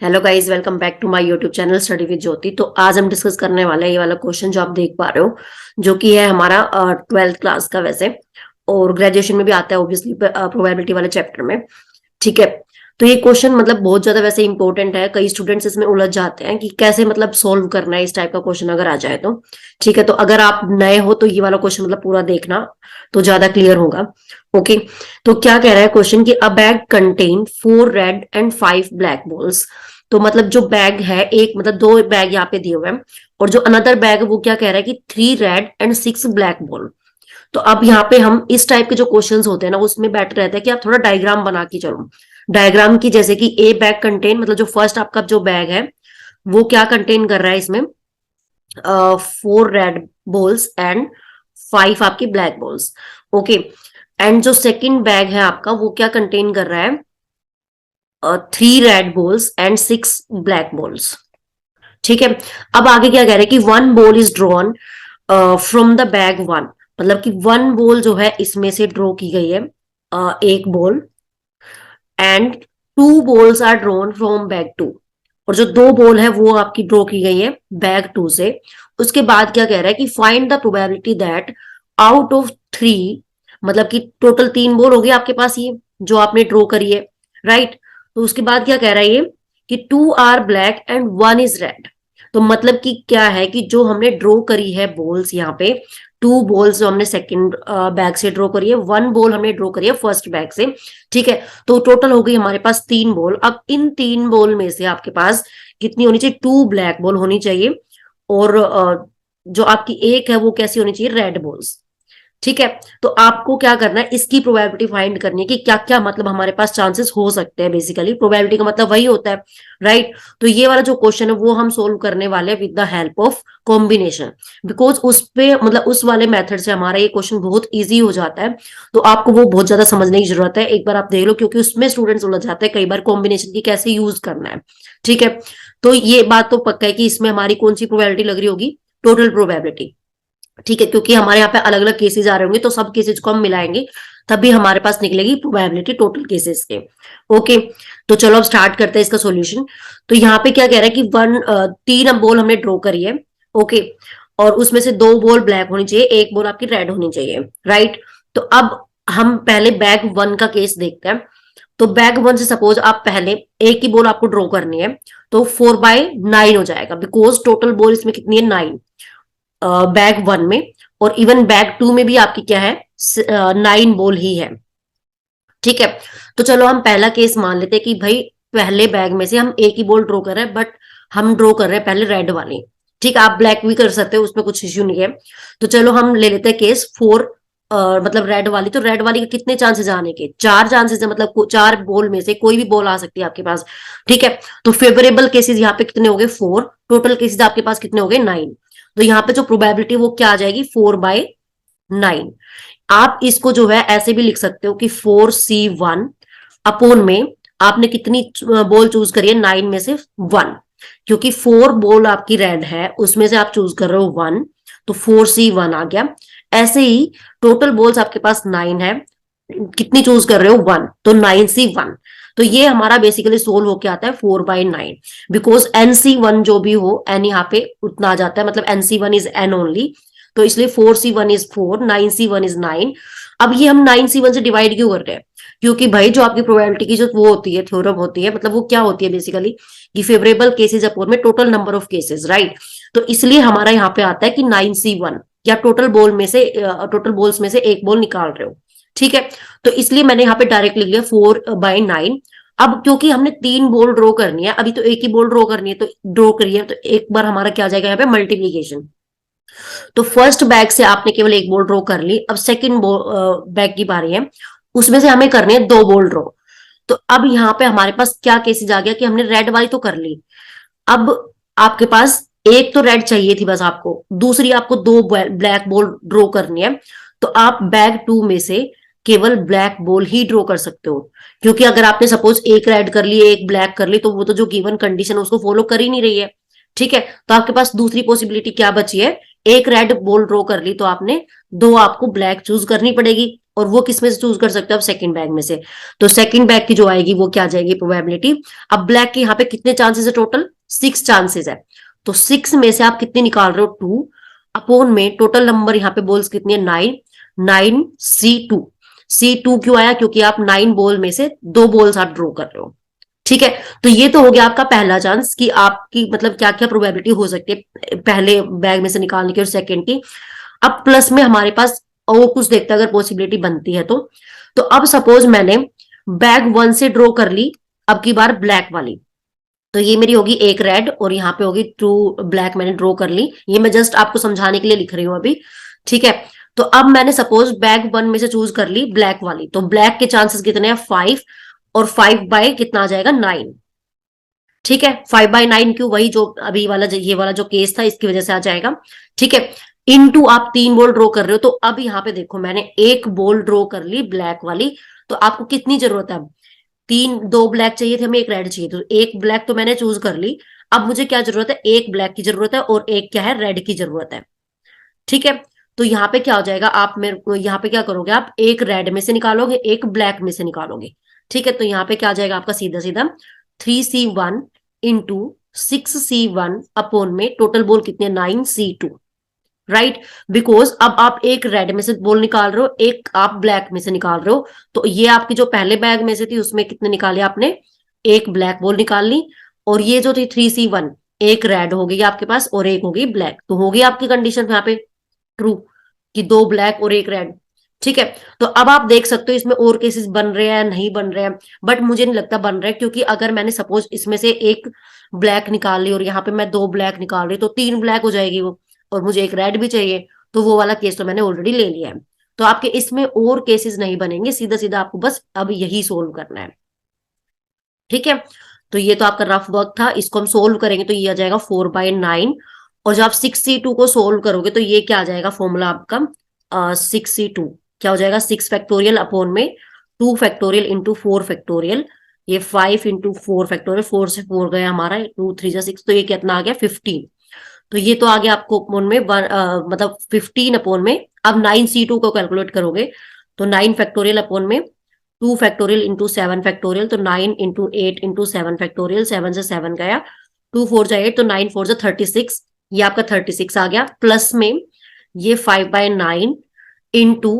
Hello guys, welcome back to my YouTube channel study with Jyoti. तो आज हम discuss करने वाले हैं ये वाला क्वेश्चन जो आप देख पा रहे हो, जो कि है हमारा 12th क्लास का वैसे, और ग्रेजुएशन में भी आता है ऑब्वियसली प्रोबेबिलिटी वाले चैप्टर में। ठीक है। तो ये क्वेश्चन मतलब बहुत ज्यादा वैसे इंपॉर्टेंट है। कई स्टूडेंट्स इसमें उलझ जाते हैं कि कैसे मतलब सोल्व करना है इस टाइप का क्वेश्चन अगर आ जाए तो। ठीक है, तो अगर आप नए हो तो ये वाला क्वेश्चन मतलब पूरा देखना तो ज्यादा क्लियर होगा। ओके। तो क्या कह रहा है क्वेश्चन कि अ bag contain 4 red and 5 black balls. तो मतलब जो बैग है, एक मतलब दो बैग यहाँ पे दिए हुए हैं, और जो अनदर बैग है वो क्या कह रहा है कि 3 रेड एंड 6 ब्लैक बॉल। तो अब यहाँ पे हम इस टाइप के जो क्वेश्चंस होते हैं ना, उसमें बेटर रहता है कि आप थोड़ा डायग्राम बना के चलो। डायग्राम की जैसे कि ए बैग कंटेन, मतलब जो फर्स्ट आपका जो बैग है वो क्या कंटेन कर रहा है इसमें, 4 रेड बॉल्स एंड 5 आपकी ब्लैक बॉल्स। ओके। एंड जो सेकंड बैग है आपका वो क्या कंटेन कर रहा है, 3 red balls and 6 black balls. ठीक है। अब आगे क्या कह रहे हैं कि 1 ball is drawn from the bag 1। मतलब कि 1 बॉल जो है इसमें से ड्रॉ की गई है, एक ball, and 2 balls are drawn from bag 2। और जो 2 बॉल है वो आपकी ड्रॉ की गई है बैग 2 से। उसके बाद क्या कह रहा है कि find the probability that out of 3, मतलब कि टोटल 3 बॉल हो गई आपके पास ये जो आपने ड्रॉ करी है, राइट। तो उसके बाद क्या कह रहा है ये कि 2 are black and 1 is red. तो मतलब कि क्या है कि जो हमने ड्रॉ करी है बॉल्स यहाँ पे, 2 बॉल्स जो हमने सेकंड बैग से ड्रॉ करी है, 1 बॉल हमने ड्रॉ करी है फर्स्ट बैग से। ठीक है। तो टोटल हो गई हमारे पास 3 बॉल। अब इन 3 बॉल में से आपके पास कितनी होनी चाहिए, 2 ब्लैक बॉल होनी चाहिए, और जो आपकी एक है वो कैसी होनी चाहिए, रेड बॉल्स। ठीक है। तो आपको क्या करना है, इसकी प्रोबेबिलिटी फाइंड करनी है कि क्या क्या मतलब हमारे पास चांसेस हो सकते हैं। बेसिकली प्रोबेबिलिटी का मतलब वही होता है, राइट। तो ये वाला जो क्वेश्चन है वो हम सोल्व करने वाले हैं with the help of combination, because उस पे मतलब उस वाले मेथड से हमारा ये क्वेश्चन बहुत इजी हो जाता है। तो आपको वो बहुत ज्यादा समझने की जरूरत है, एक बार आप देख लो, क्योंकि उसमें स्टूडेंट्स उलझ जाते हैं कई बार कॉम्बिनेशन की कैसे यूज करना है। ठीक है। तो ये बात तो पक्का है कि इसमें हमारी कौन सी प्रोबेबिलिटी लग रही होगी, टोटल प्रोबेबिलिटी। ठीक है, क्योंकि हमारे यहाँ पे अलग अलग केसेस आ रहे होंगे तो सब केसेस को हम मिलाएंगे, तभी हमारे पास निकलेगी प्रोबेबिलिटी टोटल केसेस के। ओके। तो चलो अब स्टार्ट करते हैं इसका सॉल्यूशन। तो यहाँ पे क्या कह रहा है कि 3 बॉल हमने ड्रॉ करी है। ओके। और उसमें से 2 बॉल ब्लैक होनी चाहिए, एक बॉल आपकी रेड होनी चाहिए, राइट। तो अब हम पहले बैग 1 का केस देखते हैं। तो बैग 1 से सपोज आप पहले एक ही बॉल आपको ड्रॉ करनी है, तो 4/9 हो जाएगा, बिकॉज टोटल बॉल इसमें कितनी है, 9 बैग 1 में। और इवन बैग 2 में भी आपकी क्या है, 9 बॉल ही है। ठीक है। तो चलो हम पहला केस मान लेते हैं कि भाई पहले बैग में से हम एक ही बॉल ड्रॉ कर रहे हैं, बट हम ड्रॉ कर रहे हैं पहले रेड वाली। ठीक है, आप ब्लैक भी कर सकते हो, उसमें कुछ इश्यू नहीं है। तो चलो हम ले लेते हैं केस 4, मतलब रेड वाली। तो रेड वाली के कितने चांसेस आने के, 4 चांसेस है, मतलब 4 बॉल में से कोई भी बॉल आ सकती है आपके पास। ठीक है। तो फेवरेबल केसेस यहाँ पे कितने हो गए, 4, टोटल केसेस आपके पास कितने हो गए, 9। तो यहाँ पे जो प्रोबेबिलिटी वो क्या आ जाएगी, 4/9। आप इसको जो है ऐसे भी लिख सकते हो कि 4C1 में आपने कितनी बॉल चूज करी है, 9 में से 1, क्योंकि 4 बॉल आपकी रेड है, उसमें से आप चूज कर रहे हो 1, तो 4C1 आ गया। ऐसे ही टोटल बॉल्स आपके पास 9 है, कितनी चूज कर रहे हो, 1, तो 9C1। तो ये हमारा बेसिकली सोल्व होके आता है 4/9, बिकॉज NC1 जो भी हो, एन यहाँ पे उतना आ जाता है, मतलब NC1 इज एन ओनली। तो इसलिए 4C1 इज 4, 9C1 इज 9। अब ये हम 9C1 से डिवाइड क्यों कर रहे हैं, क्योंकि भाई जो आपकी प्रोबेबिलिटी की जो वो होती है, थ्योरम होती है, मतलब वो क्या होती है बेसिकली कि फेवरेबल केसेस अपॉन में total number of cases, right. तो इसलिए हमारा यहाँ पे आता है कि 9C1, या टोटल बॉल में से, टोटल बॉल्स में से एक बॉल निकाल रहे हो। ठीक है। तो इसलिए मैंने यहाँ पे डायरेक्ट लिख लिया 4/9। अब क्योंकि हमने 3 बॉल ड्रॉ करनी है, अभी तो एक ही बॉल ड्रॉ करनी है, तो ड्रॉ करिए, तो एक बार हमारा क्या आ जाएगा यहाँ पे, मल्टीप्लीकेशन। तो फर्स्ट बैग से आपने केवल एक बॉल ड्रॉ कर ली, अब सेकंड बैग की बारी है, उसमें से हमें करनी है 2 बॉल ड्रॉ। तो अब यहाँ पे हमारे पास क्या केसेस आ गया कि हमने रेड वाली तो कर ली, अब आपके पास एक तो रेड चाहिए थी बस आपको, दूसरी आपको 2 ब्लैक बॉल ड्रॉ करनी है। तो आप बैग 2 में से केवल ब्लैक बॉल ही ड्रॉ कर सकते हो, क्योंकि अगर आपने सपोज एक रेड कर ली एक ब्लैक कर ली, तो वो तो जो गिवन कंडीशन है उसको फॉलो कर ही नहीं रही है। ठीक है। तो आपके पास दूसरी पॉसिबिलिटी क्या बची है, एक रेड बॉल ड्रॉ कर ली तो आपने 2 आपको ब्लैक चूज करनी पड़ेगी, और वो किस में से चूज कर सकते हो आप, सेकंड बैग में से। तो सेकंड बैग की जो आएगी वो क्या जाएगी, प्रोबेबिलिटी। अब ब्लैक के यहाँ पे कितने चांसेस है टोटल, 6 चांसेस है। तो 6 में से आप कितने निकाल रहे हो, 2 अपोन में टोटल नंबर यहाँ पे बोल्स कितनी है, 9, 9C2। C2 क्यों आया, क्योंकि आप 9 बॉल में से 2 बॉल्स आप ड्रॉ कर रहे हो। ठीक है, तो ये तो हो गया आपका पहला चांस कि आपकी मतलब क्या क्या प्रोबेबिलिटी हो सकती है पहले बैग में से निकालने की और सेकंड की। अब प्लस में हमारे पास और कुछ देखते हैं अगर पॉसिबिलिटी बनती है तो अब सपोज मैंने बैग 1 से ड्रॉ कर ली अब की बार ब्लैक वाली, तो ये मेरी होगी एक रेड और यहाँ पे होगी 2 ब्लैक मैंने ड्रॉ कर ली। ये मैं जस्ट आपको समझाने के लिए लिख रही हूँ अभी। ठीक है, तो अब मैंने सपोज बैग 1 में से चूज कर ली ब्लैक वाली, तो ब्लैक के चांसेस कितने हैं, 5, और 5 बाय कितना आ जाएगा, 9। ठीक है, 5/9 क्यों, वही जो अभी वाला ये वाला जो केस था इसकी वजह से आ जाएगा। ठीक है, इनटू आप 3 बॉल ड्रॉ कर रहे हो, तो अब यहाँ पे देखो मैंने एक बॉल ड्रॉ कर ली ब्लैक वाली, तो आपको कितनी जरूरत है, 3, 2 ब्लैक चाहिए थे हमें, एक रेड चाहिए, तो एक ब्लैक तो मैंने चूज कर ली। अब मुझे क्या जरूरत है, एक ब्लैक की जरूरत है और एक क्या है, रेड की जरूरत है। ठीक है, तो यहाँ पे क्या हो जाएगा, आप मेरे को यहाँ पे क्या करोगे, आप एक रेड में से निकालोगे एक ब्लैक में से निकालोगे। ठीक है, तो यहाँ पे क्या आ जाएगा आपका, सीधा सीधा 3C1 इंटू 6C1 अपोन में टोटल बोल कितने, 9C2। राइट, बिकॉज अब आप एक रेड में से बोल निकाल रहे हो, एक आप ब्लैक में से निकाल रहे हो, तो ये आपकी जो पहले बैग में से थी उसमें कितने निकाले आपने, एक ब्लैक बॉल निकाल ली, और ये जो थी 3C1 एक रेड हो गई आपके पास और एक हो गई ब्लैक, तो हो गई आपकी कंडीशन यहाँ पे ट्रू कि 2 ब्लैक और एक रेड। ठीक है, तो अब आप देख सकते हो इसमें और केसेस बन रहे हैं नहीं बन रहे हैं, बट मुझे नहीं लगता बन रहे हैं, क्योंकि अगर मैंने सपोज इसमें से एक ब्लैक निकाल ली और यहाँ पे मैं 2 ब्लैक निकाल रही तो 3 ब्लैक हो जाएगी वो, और मुझे एक रेड भी चाहिए, तो वो वाला केस तो मैंने ऑलरेडी ले लिया है। तो आपके इसमें और केसेस नहीं बनेंगे, सीधा सीधा आपको बस अब यही सोल्व करना है। ठीक है, तो ये तो आपका रफ वर्क था, इसको हम सोल्व करेंगे तो ये आ जाएगा 4/9, और जब आप 6C2 को सोल्व करोगे तो ये क्या आ जाएगा फॉर्मूला आपका, 6C2 क्या हो जाएगा, 6 फैक्टोरियल अपोन में 2 फैक्टोरियल इंटू 4 फैक्टोरियल, ये 5 इंटू 4 फैक्टोरियल, 4 से 4 गया हमारा, 2 3 6, तो ये कितना आ गया 15। तो ये तो आ गया आपको अपोन में मतलब 15 अपोन में। अब 9C2 को कैलकुलेट करोगे तो 9 फैक्टोरियल अपोन में 2 फैक्टोरियल इंटू 7 फैक्टोरियल, तो 9 इंटू 8 इंटू 7 फैक्टोरियल, 7 से 7 गया, 2 4 जा 8, तो 9 4 जा 36, ये आपका 36 आ गया, प्लस में ये 5/9 इंटू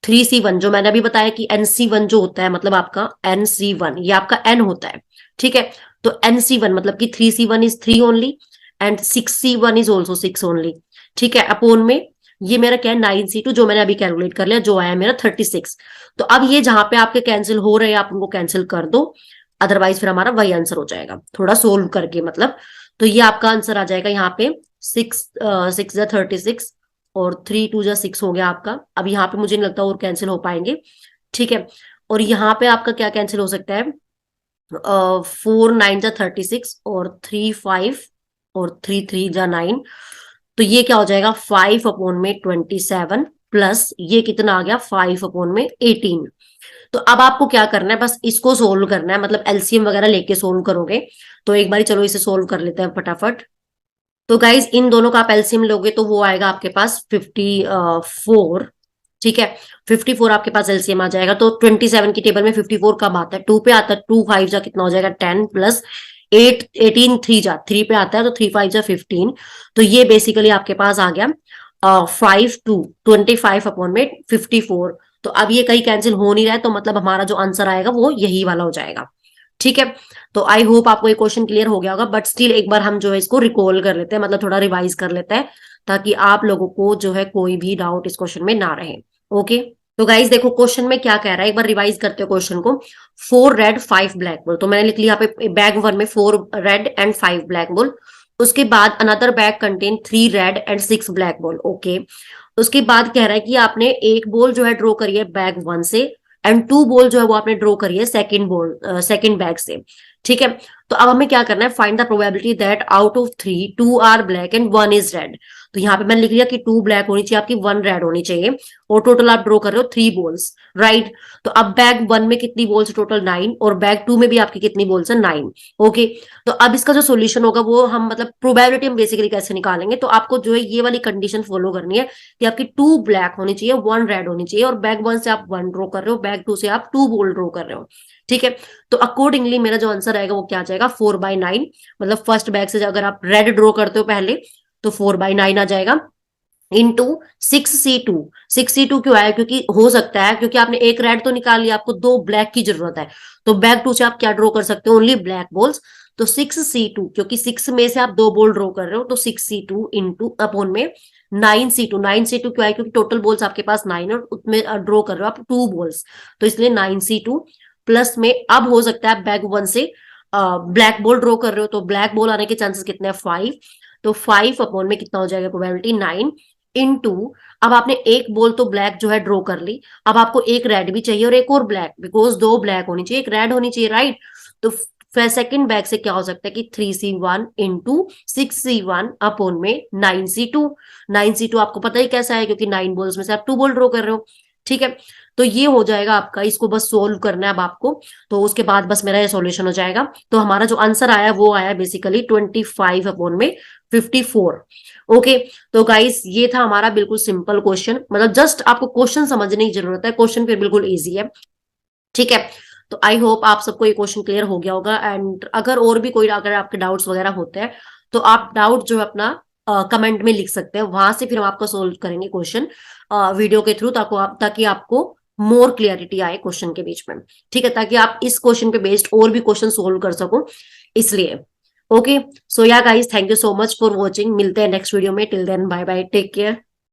3C1 जो मैंने अभी बताया कि NC1 जो होता है मतलब आपका NC1 ये आपका N होता है। ठीक है, तो NC1 मतलब कि 3C1 is 3 only and 6C1 is also 6 only. ठीक है, अपोन में ये मेरा क्या है 9C2 जो मैंने अभी कैलकुलेट कर लिया, जो आया मेरा 36। तो अब ये जहां पे आपके कैंसिल हो रहे हैं आप उनको कैंसिल कर दो, अदरवाइज फिर हमारा वही आंसर हो जाएगा थोड़ा सोल्व करके मतलब। तो ये आपका आंसर आ जाएगा यहाँ पे 6 जा 36 और 3 2 जा 6 हो गया आपका। अब यहाँ पे मुझे नहीं लगता और कैंसिल हो पाएंगे। ठीक है, और यहाँ पे आपका क्या कैंसिल हो सकता है, 4 9 जा 36 और 3 5 और 3 3 जा 9, तो ये क्या हो जाएगा 5 अपोन में 27 प्लस ये कितना आ गया 5 अपोन में 18। तो अब आपको क्या करना है, बस इसको सोल्व करना है, मतलब एलसीएम वगैरह लेके सोल्व करोगे। तो एक बार चलो इसे सोल्व कर लेते हैं फटाफट। तो गाइज इन दोनों का आप एलसीएम लोगे तो वो आएगा आपके पास 54। ठीक है, 54 आपके पास एलसीएम आ जाएगा। तो 27 की टेबल में 54 कब आता है, 2 पे आता है, 2 5 जा कितना हो जाएगा 10 प्लस 8 18 3 जा 3 पे आता है, तो 3 5 जा 15। तो ये बेसिकली आपके पास आ गया 5 टू 25 अपॉन में 54। तो अब ये कहीं कैंसिल हो नहीं रहा है, तो मतलब हमारा जो आंसर आएगा वो यही वाला हो जाएगा। ठीक है, तो आई होप आपको ये क्वेश्चन क्लियर हो गया होगा, बट स्टिल एक बार हम जो है इसको रिकॉल कर लेते हैं, मतलब थोड़ा रिवाइज कर लेते हैं, ताकि आप लोगों को जो है कोई भी डाउट इस क्वेश्चन में ना रहे। ओके, तो गाइज देखो क्वेश्चन में क्या कह रहा है, एक बार रिवाइज करते हैं क्वेश्चन को। 4 रेड 5 ब्लैक बॉल, तो मैंने लिख लिया यहाँ पे बैग 1 में 4 रेड एंड 5 ब्लैक बॉल। उसके बाद another bag contain 3 red and 6 black ball. Okay, उसके बाद कह रहा है कि आपने एक बॉल जो है ड्रॉ करी है बैग 1 से एंड 2 बॉल जो है वो आपने ड्रॉ करी है सेकंड बैग से। ठीक है, तो अब हमें क्या करना है, find the probability that out of 3 2 are black and 1 is red. तो यहाँ पे मैंने लिख लिया कि 2 ब्लैक होनी चाहिए आपकी, 1 रेड होनी चाहिए, और टोटल आप ड्रॉ कर रहे हो 3 बॉल्स, राइट। तो अब बैग 1 में कितनी बॉल्स, टोटल 9, और बैग 2 में भी आपकी कितनी बॉल्स है, 9। ओके, तो अब इसका जो सोल्यूशन होगा वो हम मतलब प्रोबेबिलिटी हम बेसिकली कैसे निकालेंगे, तो आपको जो है ये वाली कंडीशन फॉलो करनी है कि आपकी 2 ब्लैक होनी चाहिए, 1 रेड होनी चाहिए, और बैग 1 से आप 1 ड्रॉ कर रहे हो, बैग 2 से आप 2 बॉल ड्रॉ कर रहे हो, ठीक है। तो अकॉर्डिंगली मेरा जो आंसर आएगा वो क्या आ जाएगा, 4/9। मतलब फर्स्ट बैग से अगर आप रेड ड्रॉ करते हो पहले, तो 4/9 आ जाएगा, इंटू 6C2। 6C2 क्यों आया, क्योंकि हो सकता है, क्योंकि आपने एक रेड तो निकाल लिया, आपको 2 ब्लैक की जरूरत है, तो बैग 2 से आप क्या ड्रॉ कर सकते हो, ओनली ब्लैक बॉल्स। तो 6C2, क्योंकि 6 में से आप 2 बॉल ड्रॉ कर रहे हो, तो 6C2 इंटू अपॉन में 9C2। 9C2 क्यों आया, क्योंकि टोटल बॉल्स आपके पास 9 और उसमें ड्रॉ कर रहे हो आप 2 बॉल्स, तो इसलिए 9C2 प्लस में, अब हो सकता है बैग 1 से ब्लैक बॉल ड्रॉ कर रहे हो, तो ब्लैक बॉल आने के चांसेस कितने हैं, 5। तो 5 अपॉन में कितना हो जाएगा प्रोबेबिलिटी, 9 इनटू, अब आपने एक बॉल तो ब्लैक जो है ड्रॉ कर ली, अब आपको एक रेड भी चाहिए और एक और ब्लैक, बिकॉज 2 ब्लैक होनी चाहिए, एक रेड होनी चाहिए, राइट। तो फिर सेकंड बैग से क्या हो सकता है कि 3C1 इंटू 6C1 अपॉन में 9C2। 9C2 आपको पता ही कैसा है, क्योंकि 9 बॉल्स में से आप 2 बॉल ड्रॉ कर रहे हो, ठीक है। तो ये हो जाएगा आपका, इसको बस सोल्व करना है अब आपको, तो उसके बाद बस मेरा ये सॉल्यूशन हो जाएगा। तो हमारा जो आंसर आया वो आया बेसिकली 25 अपॉन में 54। ओके, तो गाइस ये था हमारा बिल्कुल सिंपल क्वेश्चन, मतलब जस्ट आपको क्वेश्चन समझने की जरूरत है, क्वेश्चन फिर बिल्कुल इजी है, ठीक है। तो आई होप आप सबको ये क्वेश्चन क्लियर हो गया होगा, एंड अगर और भी कोई, अगर आपके डाउट्स वगैरह होते हैं, तो आप डाउट जो है अपना कमेंट में लिख सकते हैं, वहां से फिर हम आपको सोल्व करेंगे क्वेश्चन वीडियो के थ्रू, ताकि आपको मोर क्लियरिटी आए क्वेश्चन के बीच में, ठीक है, ताकि आप इस क्वेश्चन पे बेस्ड और भी क्वेश्चन सोल्व कर सको, इसलिए। Okay, so yeah guys, thank you so much for watching, मिलते हैं नेक्स्ट वीडियो में, till then bye bye, take care.